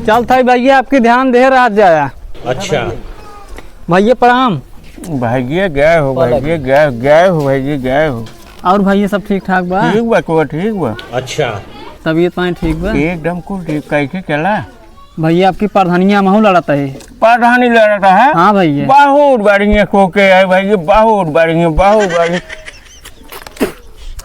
चल था भैया आपकी ध्यान दे रात जाया। अच्छा भैया प्रणाम। भैया गए हो, भैया गए हो, भैया गए हो। और भैया सब ठीक ठाक बा? ठीक बा को ठीक बा। अच्छा तबीयत पानी ठीक बा? एकदम कुल ठीक। कैसे चला भैया आपकी प्रधानिया महू लड़ता है? प्रधानी लड़ता है? हाँ भैया बहुत बढ़िया को के है भैया, बहुत बढ़िया बहुत बढ़िया।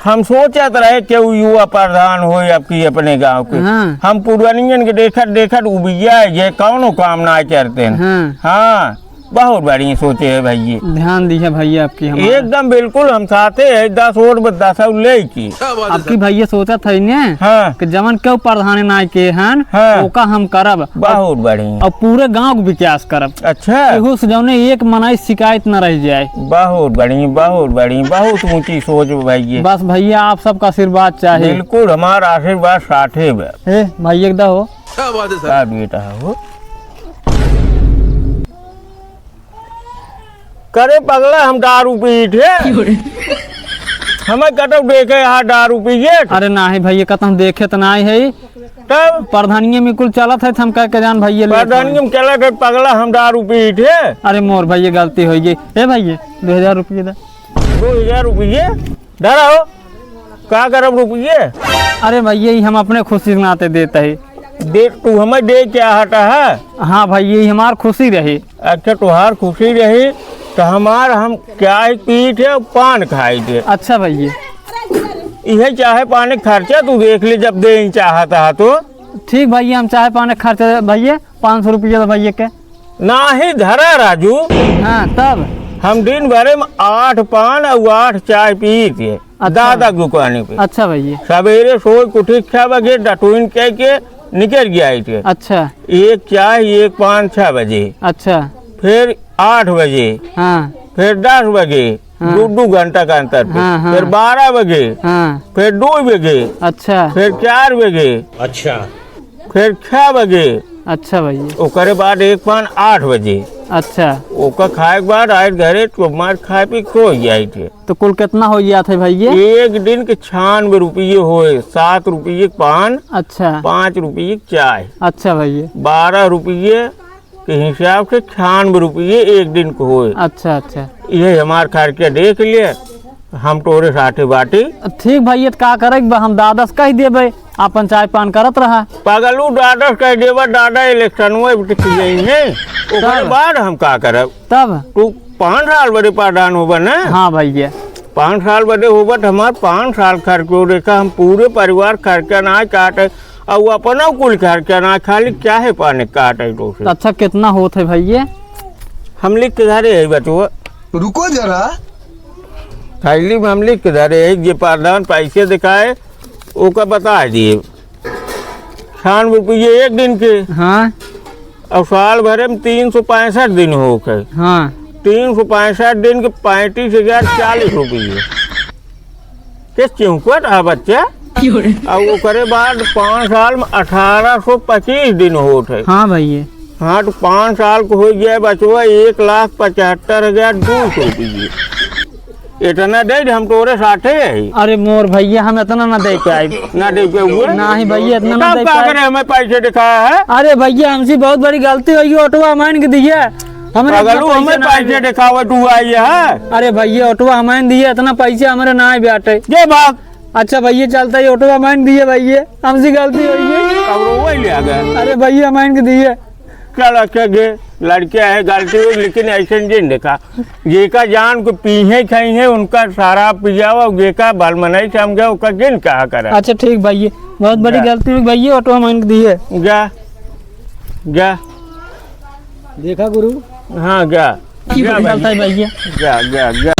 हम सोचत रहे कि वो युवा प्रधान हो आपकी अपने गांव के। हाँ। हम पुरनियन के देखत उबिया ये कौनो काम ना करते हैं। हाँ। हाँ बहुत बढ़िया सोचे है भैया। ध्यान दी है भैया आपकी हमारा। एकदम बिल्कुल हम साथे है 10 वोट 10 ले की। आपकी भैया सोचा था ने हाँ। कि जमन क्यों प्रधान ना के हन हाँ। ओका हम करब बहुत बढ़िया और पूरे गांव को विकास करब। अच्छा एगो से जौने एक मनाई शिकायत न रह जाए। बहुत बढ़िया बहुत बढ़िया बहुत ऊंची सोच भैया। बस भैया आप सबका आशीर्वाद चाहिए। बिल्कुल हमारा आशीर्वाद साथे बा। भैया एकदा हो क्या बेटा हो करे पगला हम दारू पी थे। हमें कटो देखे यहाँ दारू पिए। अरे ना है भैया कतम देखे तो ना है तब प्रधानिया में कुल चला था हम कह के जान भैया प्रधानी में चला थे पगला हम दारू पी थे। अरे मोर भैया गलती हो गई। भैया 2000 रुपये दा। 2000 रुपये धरा हो क्या करब रुपये। अरे भैया ये हम अपने खुशी के नाते देते है। देख तू हमें दे क्या हटा है। हाँ भैया ये हमार खुशी रही। अच्छा तुहार खुशी रही तो हमार हम क्या पी थे पान खाई थे। अच्छा भैया यह चाहे पानी खर्चा तू देख ले जब दे चाहता है तो। ठीक भैया हम चाहे पाने खर्चा भैया 500 रुपया भैया के ना ही धरा राजू। हाँ तब हम दिन भरे में 8 पान और 8 चाय पी थे। दादा दुकानी पे। अच्छा भैया सवेरे सोच कुटी 6 बजे डटून कह के निकल गया थे। अच्छा एक चाय एक पान 6 बजे अच्छा फिर 8 बजे हाँ फिर 10 बजे हाँ। 2 घंटा का अंतर पे। हाँ, हाँ। फिर 12 बजे हाँ फिर 2 बजे अच्छा फिर 4 बजे अच्छा फिर 6 बजे अच्छा भैया ओकरे बाद एक पान 8 बजे। अच्छा ओका खाए के बाद आए घरे तो मार खाए पी सो जाए थे। तो कुल कितना हो गया था भैया? एक दिन के 96 रुपये होए। 7 रुपये पान अच्छा 5 रुपये चाय अच्छा भैया 12 रुपये के हिसाब से 96 रुपये एक दिन को होए। अच्छा अच्छा ये हमार खर्चा देख लिए हम तोरे साथे बाटी। ठीक भैया तो का करे हम दादा से कह देवे अपन चाय पान करत रहा। पागलू दादा कह देवा दादा इलेक्शन में ओकरे बाद हम का करब। तब तू 5 साल बड़े प्रधान होबा ना। हाँ भैया 5 साल बड़े होबा तो हमार 5 साल खर्चो देखा हम पूरे परिवार खर्चा ना काटे और अपना कुल खर्चा ना खाली क्या है पाने काटे तो से। अच्छा कितना होते भैया? हम लिख के धरे है बचुआ। रुको जरा थैली में हम लिख के धरे है जे प्रधान पैसे दिखाए ओका बता दिए। 96 रुपये एक दिन के। हाँ और साल भरे में 365 दिन हो गए। हाँ 365 दिन के 35,040 रुपये किस चौकट है बच्चा। और वो करे बाद 5 साल में 1825 दिन होते। हाँ भैया हाँ तो 5 साल को हो गया बचुआ 1,75,200 रुपये। इतना दे हम तोरे साथे है। अरे मोर भैया हम इतना ना दे के आए। ना दे के हुए ना ही भैया इतना ना दे के आए। हमें पैसे दिखाया है। अरे भैया हमसे बहुत बड़ी गलती हुई ऑटो मान के दिए हमें पैसे दिखावा तू आई है। अरे भैया ऑटो हमारे दिए इतना पैसे हमारे ना ही बैठे जे भाग। अच्छा भैया चलता है ऑटो मान दिए भैया हमसे गलती हुई है। अरे भैया मान के दिए चल गे लड़के है गलती हुई लेकिन ऐसे जिन देखा ये का जान को पीहे खाई है उनका सारा पिजावा ये का बाल मनाई समझा उसका जिन कहा करा। अच्छा ठीक भैया बहुत बड़ी गलती हुई भैया ऑटो मान के दिए। जा जा देखा गुरु। हाँ जा चलता है भैया जा जा जा।